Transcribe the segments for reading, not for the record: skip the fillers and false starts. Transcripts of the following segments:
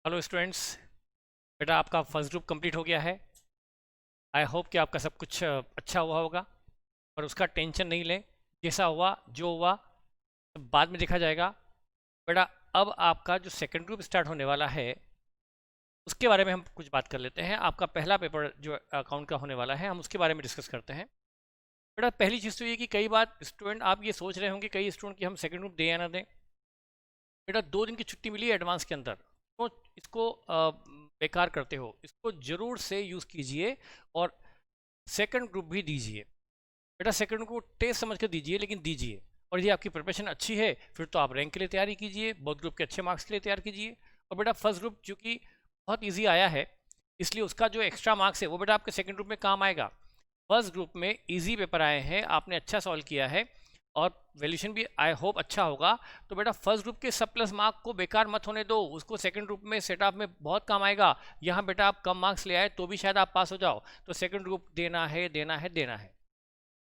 Hello students. बेटा आपका first group complete हो गया है। आई होप कि आपका सब कुछ अच्छा हुआ होगा और उसका टेंशन नहीं लें। जैसा हुआ जो हुआ तो बाद में देखा जाएगा। बेटा अब आपका जो सेकंड ग्रुप स्टार्ट होने वाला है उसके बारे में हम कुछ बात कर लेते हैं। आपका पहला पेपर जो अकाउंट का होने वाला है हम उसके बारे में डिस्कस करते हैं। बेटा पहली चीज़ तो ये कि कई बार स्टूडेंट आप ये सोच रहे होंगे कई स्टूडेंट कि हम सेकंड ग्रुप दें या ना दें। बेटा 2 दिन की छुट्टी मिली है एडवांस के अंदर, तो इसको बेकार करते हो, इसको ज़रूर से यूज़ कीजिए और सेकंड ग्रुप भी दीजिए। बेटा सेकंड को टेस्ट समझ कर दीजिए, लेकिन दीजिए। और ये आपकी प्रिपरेशन अच्छी है फिर तो आप रैंक के लिए तैयारी कीजिए, बहुत ग्रुप के अच्छे मार्क्स के लिए तैयार कीजिए। और बेटा फर्स्ट ग्रुप चूँकि बहुत ईजी आया है इसलिए उसका जो एक्स्ट्रा मार्क्स है वो बेटा आपके सेकंड ग्रुप में काम आएगा। फर्स्ट ग्रुप में इजी पेपर आए हैं, आपने अच्छा सॉल्व किया है और वैल्यूशन भी आई होप अच्छा होगा। तो बेटा फर्स्ट ग्रुप के सब प्लस मार्क को बेकार मत होने दो, उसको सेकंड ग्रुप में सेटअप में बहुत काम आएगा। यहाँ बेटा आप कम मार्क्स ले आए तो भी शायद आप पास हो जाओ, तो सेकंड ग्रुप देना है देना है देना है।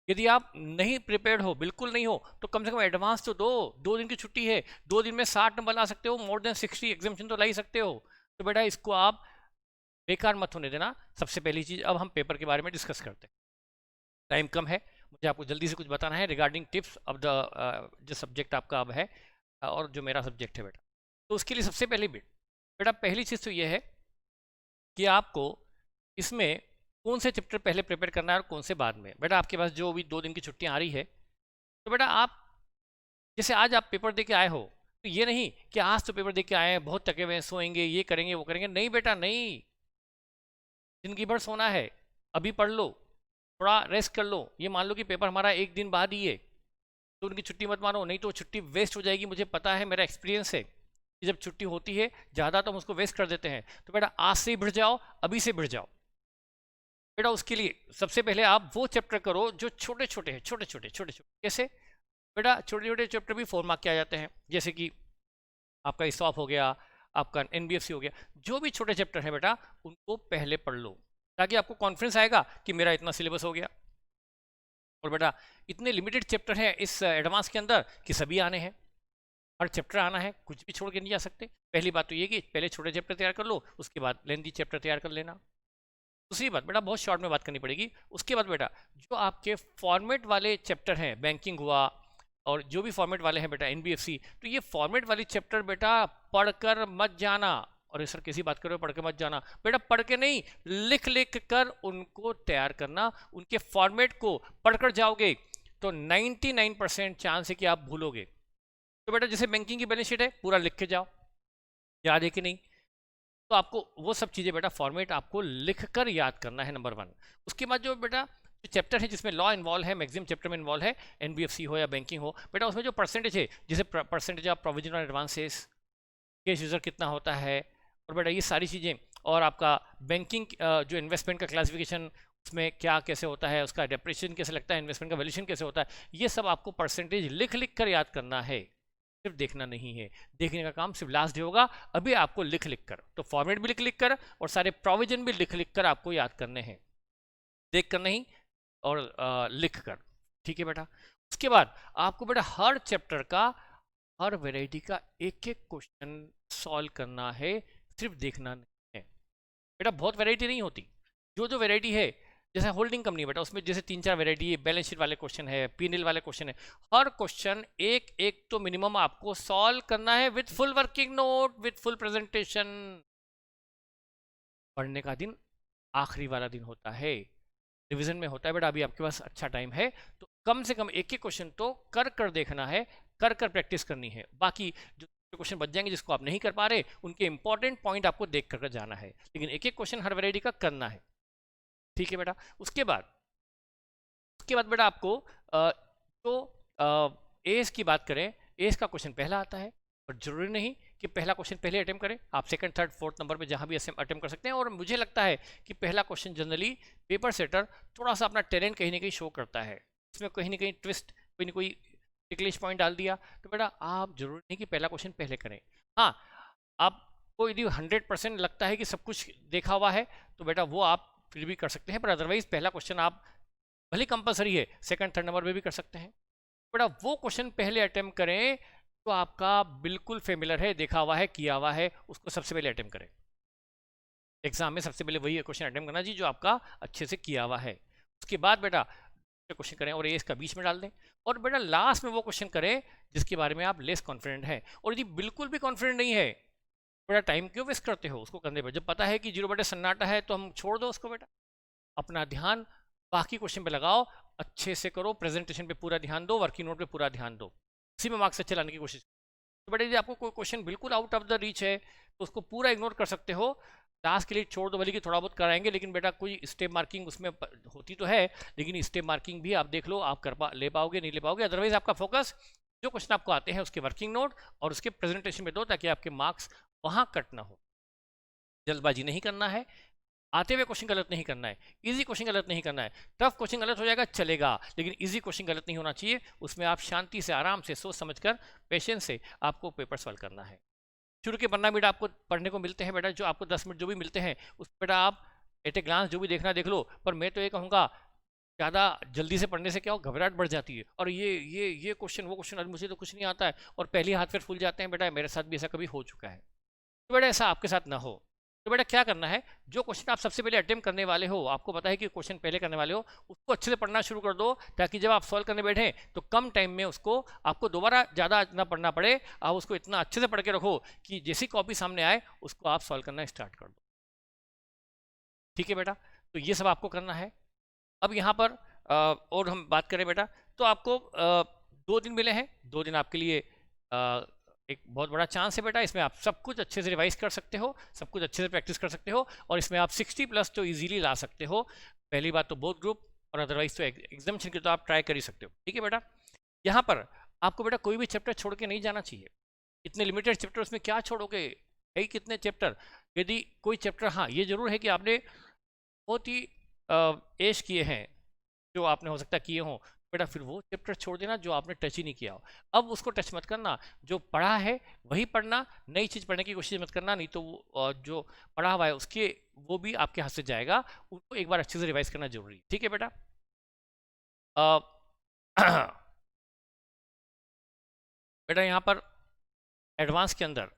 यदि आप नहीं प्रिपेयर्ड हो, बिल्कुल नहीं हो, तो कम से कम एडवांस तो दो। 2 दिन की छुट्टी है, 2 दिन में 60 नंबर ला सकते हो, मोर देन 60 एग्जामिशन तो ला ही सकते हो। तो बेटा इसको आप बेकार मत होने देना। सबसे पहली चीज़, अब हम पेपर के बारे में डिस्कस करते हैं। टाइम कम है, मुझे आपको जल्दी से कुछ बताना है रिगार्डिंग टिप्स ऑफ द जो सब्जेक्ट आपका अब है और जो मेरा सब्जेक्ट है बेटा। तो उसके लिए सबसे पहले बेटा पहली चीज़ तो ये है कि आपको इसमें कौन से चैप्टर पहले प्रिपेयर करना है और कौन से बाद में। बेटा आपके पास जो भी 2 दिन की छुट्टियां आ रही है, तो बेटा आप जैसे आज आप पेपर दे के आए हो, तो ये नहीं कि आज तो पेपर दे के आए हैं बहुत थके हुए हैं, सोएंगे, ये करेंगे वो करेंगे। नहीं बेटा नहीं, जिंदगी भर सोना है। अभी पढ़ लो, थोड़ा रेस्ट कर लो। ये मान लो कि पेपर हमारा 1 दिन बाद ही है, तो उनकी छुट्टी मत मानो, नहीं तो छुट्टी वेस्ट हो जाएगी। मुझे पता है, मेरा एक्सपीरियंस है कि जब छुट्टी होती है ज़्यादा तो हम उसको वेस्ट कर देते हैं। तो बेटा आज से ही भिड़ जाओ, अभी से भिड़ जाओ। बेटा उसके लिए सबसे पहले आप वो चैप्टर करो जो छोटे छोटे हैं, छोटे छोटे छोटे छोटे। कैसे बेटा? छोटे छोटे चैप्टर भी 4 मार्क के आ जाते हैं, जैसे कि आपका इसॉप हो गया, आपका एनबीएफसी हो गया। जो भी छोटे चैप्टर हैं बेटा उनको पहले पढ़ लो, ताकि आपको कॉन्फिडेंस आएगा कि मेरा इतना सिलेबस हो गया। और बेटा इतने लिमिटेड चैप्टर हैं इस एडवांस के अंदर कि सभी आने हैं, हर चैप्टर आना है, कुछ भी छोड़ के नहीं जा सकते। पहली बात तो ये कि पहले छोटे चैप्टर तैयार कर लो, उसके बाद लेंथी चैप्टर तैयार कर लेना। दूसरी बात बेटा, बहुत शॉर्ट में बात करनी पड़ेगी। उसके बाद बेटा जो आपके फॉर्मेट वाले चैप्टर हैं, बैंकिंग हुआ और जो भी फॉर्मेट वाले हैं बेटा एनबीएफसी, तो ये फॉर्मेट वाले चैप्टर बेटा पढ़कर मत जाना। और सर कैसी बात कर रहे हो पढ़ के मत जाना? बेटा पढ़ के नहीं, लिख लिख कर उनको तैयार करना। उनके फॉर्मेट को पढ़कर जाओगे तो 99% चांस है कि आप भूलोगे। तो बेटा जैसे बैंकिंग की बैलेंस शीट है, पूरा लिख के जाओ, याद है कि नहीं? तो आपको वो सब चीज़ें बेटा फॉर्मेट आपको लिख कर याद करना है, नंबर 1। उसके बाद जो बेटा जो चैप्टर है जिसमें लॉ इन्वॉल्व है, मैक्सिमम चैप्टर में इन्वॉल्व है, एनबीएफसी हो या बैंकिंग हो, बेटा उसमें जो परसेंटेज है, जैसे परसेंटेज ऑफ प्रोविजन और एडवांसेस, केस यूज़र कितना होता है, और बेटा ये सारी चीज़ें, और आपका बैंकिंग जो इन्वेस्टमेंट का क्लासिफिकेशन, उसमें क्या कैसे होता है, उसका डेप्रिसिएशन कैसे लगता है, इन्वेस्टमेंट का वैल्यूएशन कैसे होता है, ये सब आपको परसेंटेज लिख लिख कर याद करना है, सिर्फ देखना नहीं है। देखने का काम सिर्फ लास्ट डे होगा, अभी आपको लिख लिख कर, तो फॉर्मेट भी लिख लिख कर और सारे प्रोविजन भी लिख लिख कर आपको याद करने हैं, देख कर नहीं और लिख कर। ठीक है बेटा? उसके बाद आपको बेटा हर चैप्टर का, हर वेराइटी का एक एक क्वेश्चन सॉल्व करना है, सिर्फ देखना नहीं है। बेटा बहुत वैरायटी नहीं होती, जो जो वैरायटी है, जैसे होल्डिंग कंपनी बेटा उसमें जैसे 3-4 वैरायटी है, बैलेंस शीट वाले क्वेश्चन है, पीएनएल वाले क्वेश्चन है, हर क्वेश्चन एक एक तो मिनिमम आपको सॉल्व करना है with full working note, with full presentation. पढ़ने का दिन आखिरी वाला दिन होता है, रिवीजन में होता है बेटा। अभी आपके पास अच्छा टाइम है, तो कम से कम एक एक क्वेश्चन तो कर कर देखना है, कर कर प्रैक्टिस करनी है। बाकी जो क्वेश्चन बच जाएंगे जिसको आप नहीं कर पा रहे, उनके इंपॉर्टेंट पॉइंट आपको देख कर जाना है, लेकिन एक एक क्वेश्चन हर वैरायटी का करना है। ठीक है बेटा? उसके बाद बेटा आपको तो एज की बात करें, एज का क्वेश्चन पहला आता है, और जरूरी नहीं कि पहला क्वेश्चन पहले अटेम्प्ट करें, आप सेकंड थर्ड फोर्थ नंबर पे जहां भी अटेम्प्ट कर सकते हैं। और मुझे लगता है कि पहला क्वेश्चन जनरली पेपर सेटर थोड़ा सा अपना टैलेंट कहीं ना कहीं शो करता है, इसमें कहीं ना कहीं ट्विस्ट, कोई ना कोई टिकलिश पॉइंट डाल दिया। तो बेटा आप जरूरी नहीं कि पहला क्वेश्चन पहले करें। हाँ, आपको यदि 100% लगता है कि सब कुछ देखा हुआ है, तो बेटा वो आप फिर भी कर सकते हैं, पर अदरवाइज पहला क्वेश्चन आप भले कंपलसरी है, सेकंड थर्ड नंबर पे भी कर सकते हैं। बेटा वो क्वेश्चन पहले अटेम्प्ट करें तो आपका बिल्कुल फेमिलर है, देखा हुआ है, किया हुआ है, उसको सबसे पहले अटेम्प्ट करें। एग्जाम में सबसे पहले वही क्वेश्चन अटेम्प्ट करना जी जो आपका अच्छे से किया हुआ है। उसके बाद बेटा क्वेश्चन करें और ये इसका बीच में डाल दें, और बेटा लास्ट में वो क्वेश्चन करें जिसके बारे में आप लेस कॉन्फिडेंट हैं। और यदि बिल्कुल भी कॉन्फिडेंट नहीं है, बेटा टाइम क्यों वेस्ट करते हो उसको करने पर, जब पता है कि 0 बटे सन्नाटा है तो हम छोड़ दो उसको। बेटा अपना ध्यान बाकी क्वेश्चन पे लगाओ, अच्छे से करो, प्रेजेंटेशन पे पूरा ध्यान दो, वर्किंग नोट पे पूरा ध्यान दो, उसी में मार्क्स अच्छे लाने की कोशिश। तो बेटा यदि आपको कोई क्वेश्चन बिल्कुल आउट ऑफ द रीच है तो उसको पूरा इग्नोर कर सकते हो, लास्ट के लिए छोड़ दो, भले कि थोड़ा बहुत कराएंगे, लेकिन बेटा कोई स्टेप मार्किंग उसमें होती तो है, लेकिन स्टेप मार्किंग भी आप देख लो आप ले पाओगे नहीं ले पाओगे। अदरवाइज आपका फोकस जो क्वेश्चन आपको आते हैं उसके वर्किंग नोट और उसके प्रेजेंटेशन में दो, ताकि आपके मार्क्स वहां कट ना हो। जल्दबाजी नहीं करना है, आते हुए क्वेश्चन गलत नहीं करना है, इजी क्वेश्चन गलत नहीं करना है। टफ क्वेश्चन गलत हो जाएगा चलेगा, लेकिन इजी क्वेश्चन गलत नहीं होना चाहिए। उसमें आप शांति से, आराम से, सोच समझकर, पेशेंस से आपको पेपर सॉल्व करना है। शुरू के 15 मिनट आपको पढ़ने को मिलते हैं बेटा, जो आपको 10 मिनट जो भी मिलते हैं उस बेटा आप एट ए ग्लांस जो भी देखना देख लो। पर मैं तो ये कहूँगा ज़्यादा जल्दी से पढ़ने से क्या हो, घबराहट बढ़ जाती है, और ये क्वेश्चन वो क्वेश्चन, मुझे तो कुछ नहीं आता है, और पहले हाथ फिर फूल जाते हैं। बेटा मेरे साथ भी ऐसा कभी हो चुका है, तो बेटा ऐसा आपके साथ ना हो। तो बेटा क्या करना है, जो क्वेश्चन आप सबसे पहले अटेम्प्ट करने वाले हो, आपको पता है कि क्वेश्चन पहले करने वाले हो, उसको अच्छे से पढ़ना शुरू कर दो, ताकि जब आप सॉल्व करने बैठे तो कम टाइम में उसको आपको दोबारा ज़्यादा ना पढ़ना पड़े। आप उसको इतना अच्छे से पढ़ के रखो कि जैसी कॉपी सामने आए उसको आप सॉल्व करना स्टार्ट कर दो। ठीक है बेटा, तो ये सब आपको करना है। अब यहाँ पर और हम बात करें बेटा, तो आपको 2 दिन मिले हैं, 2 दिन आपके लिए एक बहुत बड़ा चांस है बेटा। इसमें आप सब कुछ अच्छे से रिवाइज कर सकते हो, सब कुछ अच्छे से प्रैक्टिस कर सकते हो, और इसमें आप 60+ तो इजीली ला सकते हो। पहली बात तो बोथ ग्रुप, और अदरवाइज तो एग्जामिनेशन के तो आप ट्राई कर ही सकते हो। ठीक है बेटा, यहाँ पर आपको बेटा कोई भी चैप्टर छोड़ के नहीं जाना चाहिए। इतने लिमिटेड चैप्टर उसमें क्या छोड़ोगे, है ही कितने चैप्टर। यदि कोई चैप्टर, हाँ ये जरूर है कि आपने बहुत ही ऐश किए हैं, जो आपने हो सकता है किए हों, बेटा फिर वो चैप्टर छोड़ देना जो आपने टच ही नहीं किया हो। अब उसको टच मत करना, जो पढ़ा है वही पढ़ना, नई चीज़ पढ़ने की कोशिश मत करना, नहीं तो वो जो पढ़ा हुआ है उसके वो भी आपके हाथ से जाएगा। उसको एक बार अच्छे से रिवाइज करना जरूरी है। ठीक है बेटा, बेटा यहाँ पर एडवांस के अंदर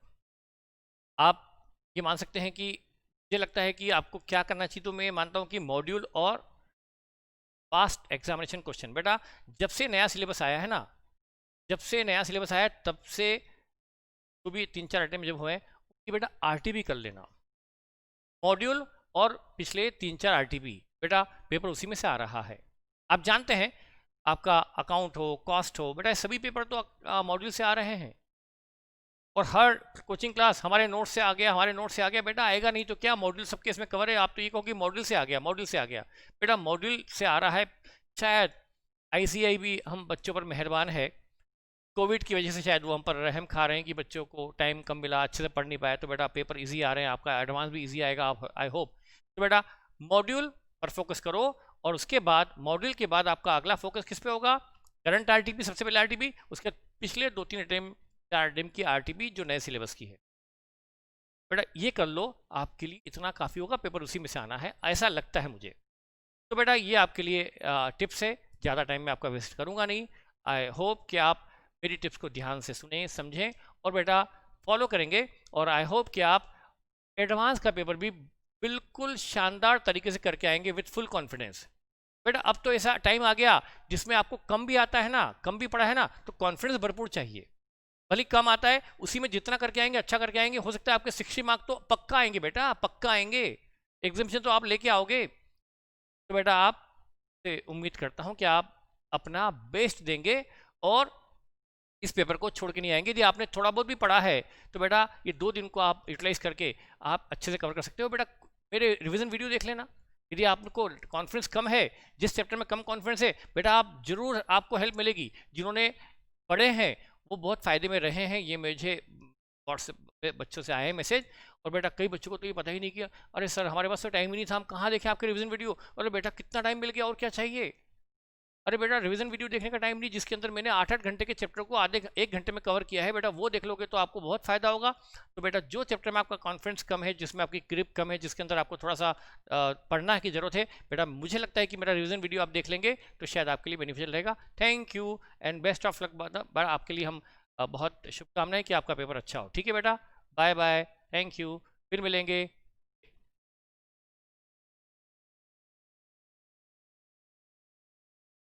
आप ये मान सकते हैं कि मुझे लगता है कि आपको क्या करना चाहिए, तो मैं मानता हूँ कि मॉड्यूल और पास्ट एग्जामिनेशन क्वेश्चन, बेटा जब से नया सिलेबस आया है ना, जब से नया सिलेबस आया तब से जो भी 3-4 अटेम्प्ट जब हुए उसकी बेटा आरटीबी कर लेना, मॉड्यूल और पिछले 3-4 आरटीबी, बेटा पेपर उसी में से आ रहा है। आप जानते हैं आपका अकाउंट हो, कॉस्ट हो, बेटा सभी पेपर तो मॉड्यूल से आ रहे हैं, और हर कोचिंग क्लास हमारे नोट से आ गया, हमारे नोट से आ गया, बेटा आएगा नहीं तो क्या, मॉड्यूल सबके इसमें कवर है। आप तो ये कहो कि मॉड्यूल से आ गया, मॉड्यूल से आ गया, बेटा मॉड्यूल से आ रहा है। शायद आईसीआई भी हम बच्चों पर मेहरबान है, कोविड की वजह से शायद वो हम पर रहम खा रहे हैं कि बच्चों को टाइम कम मिला, अच्छे से पढ़ नहीं पाया, तो बेटा पेपर इजी आ रहे हैं, आपका एडवांस भी इजी आएगा आई होप। तो बेटा मॉड्यूल पर फोकस करो, और उसके बाद मॉड्यूल के बाद आपका अगला फोकस किस पे होगा, करंट आरटीपी, सबसे पहले आरटीपी, उसके पिछले 2-3 अटेम्प्ट अटेम्प्ट की आरटीपी जो नए सिलेबस की है। बेटा ये कर लो, आपके लिए इतना काफ़ी होगा, पेपर उसी में से आना है ऐसा लगता है मुझे। तो बेटा ये आपके लिए टिप्स है, ज़्यादा टाइम में आपका वेस्ट करूँगा नहीं। आई होप कि आप मेरी टिप्स को ध्यान से सुने, समझें, और बेटा फॉलो करेंगे, और आई होप कि आप एडवांस का पेपर भी बिल्कुल शानदार तरीके से करके आएंगे विथ फुल कॉन्फिडेंस। बेटा अब तो ऐसा टाइम आ गया जिसमें आपको कम भी आता है ना, कम भी पढ़ा है ना, तो कॉन्फिडेंस भरपूर चाहिए। भले कम आता है उसी में जितना करके आएंगे अच्छा करके आएंगे, हो सकता है आपके 60 मार्क तो पक्का आएंगे बेटा, पक्का आएंगे, एग्जामिनेशन तो आप लेके आओगे। तो बेटा आप से उम्मीद करता हूं कि आप अपना बेस्ट देंगे और इस पेपर को छोड़ के नहीं आएंगे। यदि आपने थोड़ा बहुत भी पढ़ा है तो बेटा ये 2 दिन को आप यूटिलाइज करके आप अच्छे से कवर कर सकते हो। बेटा मेरे रिवीजन वीडियो देख लेना, यदि आपको कॉन्फिडेंस कम है, जिस चैप्टर में कम कॉन्फिडेंस है, बेटा आप जरूर आपको हेल्प मिलेगी। जिन्होंने पढ़े हैं वो बहुत फ़ायदे में रहे हैं, ये मुझे व्हाट्सएप पे बच्चों से आए हैं मैसेज। और बेटा कई बच्चों को तो ये पता ही नहीं किया, अरे सर हमारे पास तो टाइम ही नहीं था, हम कहाँ देखें आपके रिवीजन वीडियो। अरे बेटा कितना टाइम मिल गया, और क्या चाहिए। अरे बेटा रिवीजन वीडियो देखने का टाइम नहीं, जिसके अंदर मैंने 8-8 घंटे के चैप्टर को आधे 1 घंटे में कवर किया है, बेटा वो देख लोगे तो आपको बहुत फायदा होगा। तो बेटा जो चैप्टर में आपका कॉन्फिडेंस कम है, जिसमें आपकी ग्रिप कम है, जिसके अंदर आपको थोड़ा सा पढ़ना की जरूरत है, बेटा मुझे लगता है कि मेरा रिवीजन वीडियो आप देख लेंगे तो शायद आपके लिए बेनिफिशियल रहेगा। Thank you and best of luck. आपके लिए हम बहुत शुभकामनाएं कि आपका पेपर अच्छा हो। ठीक है बेटा, बाय बाय, थैंक यू, फिर मिलेंगे।